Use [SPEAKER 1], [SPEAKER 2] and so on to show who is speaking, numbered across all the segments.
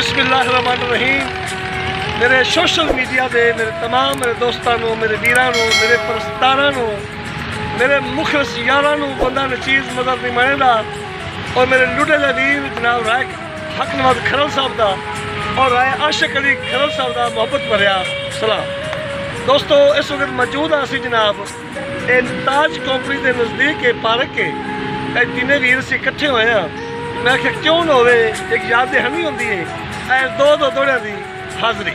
[SPEAKER 1] बिस्मिल्लाहिर्रहमानिर्रहीम। मेरे social media के मेरे तमाम मेरे दोस्तों, मेरे वीरों, मेरे परस्तारों, मेरे मुखलस यारों, बंदा नचीज़ मज़हर निमाने का और मेरे लुटे के वीर जनाब राय हक नवाज खरल साहब का और राय आशिक अली खरल साहब का मुहब्बत भरिया सलाम। दोस्तों, इस वक्त मौजूद हाँ असी जनाब ताज कंपनी के नज़दीक पार्क के तीनों वीर असी इकट्ठे होए हैं। मैं आख्या क्यों ना हो, एक याद दहानी होती है दो दौड़िया की हाज़री।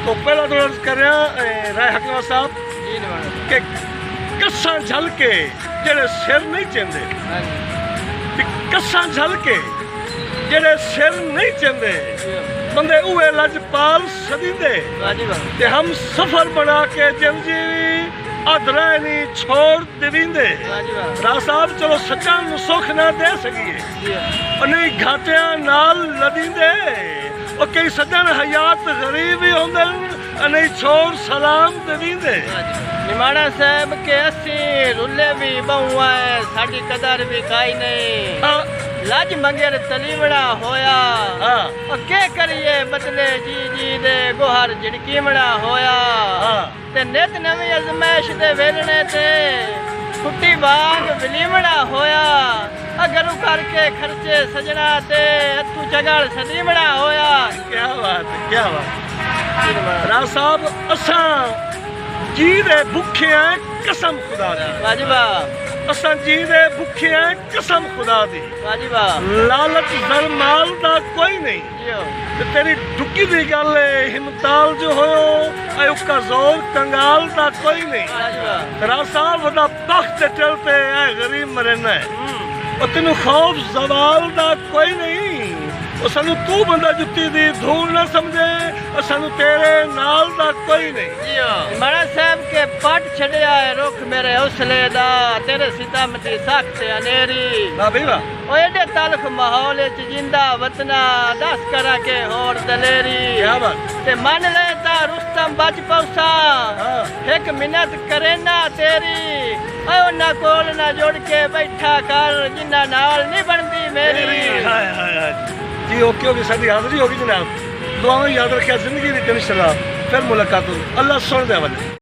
[SPEAKER 1] तो पहला दौड़ कर रहा राय हक नवाज साहब के कस्सा झल के जेड़े सिर नहीं चेंदे, कस्सा झल के जेड़े सिर नहीं चेंदे बंदे उहे लजपाल सदींदे ते हम सफर बना के जनजीवी अधरा नहीं छोड़ देवींदे। राह साहब चलो सच्चा सुख ना दे सकिए नहीं घाटिया नाल लदींदे और कई सज्जन हयात गरीब ही होंदे नहीं छोड़ सलाम देवींदे।
[SPEAKER 2] निमाना साहब के असी रुले भी बहुआ है, साड़ी कदर भी काई नहीं। लज मंगेर तलीवड़ा होया के करिए बदले जी जी दे गोहर झिड़कीमड़ा होया ते नित नवी अजमैश दे वेलने ते कुट्टी बाग वलीमड़ा होया अगरू करके खर्चे सजना ते अथू चगड़ सदीमड़ा होया।
[SPEAKER 1] क्या बात है, क्या बात। राव साहब असा जी दे भुखे हैं कसम खुदा दी।
[SPEAKER 2] वाजिबा
[SPEAKER 1] असा जी दे भुखे हैं कसम खुदा दी।
[SPEAKER 2] वाजिबा
[SPEAKER 1] लालच जर माल दा कोई नहीं ते तेरी डुकी दी गल हिमताल जो होयो उका जोर कंगाल दा कोई नहीं। राव साहब दा बख्त चलते है गरीब मरना है और तेनू खौफ जवाल दा कोई नहीं। सानू तू बंदा जुत्ती दी धूल ना समझे और सानू तेरे नाल दा कोई नहीं।
[SPEAKER 2] मारा साहब के पट छड़िया है रुख मेरे हौसले दा तेरे सीता मती सख्त अनेरी ओ एडे तलख माहौल च जिंदा वतना दस करा के होर दलेरी ते मन ले ता रुस्तम बच पौसा एक मिन्नत करे ना तेरी ओ ना कोल ना जोड़ के बैठा कर जिन्ना नाल नहीं बनती मेरी।
[SPEAKER 1] जी ओके होगी, सारी हाजिरी होगी जनाब। दुआ में याद रखिया, जिंदगी की इंशाल्लाह फिर मुलाकात होगी। अल्लाह सुन दे वाले।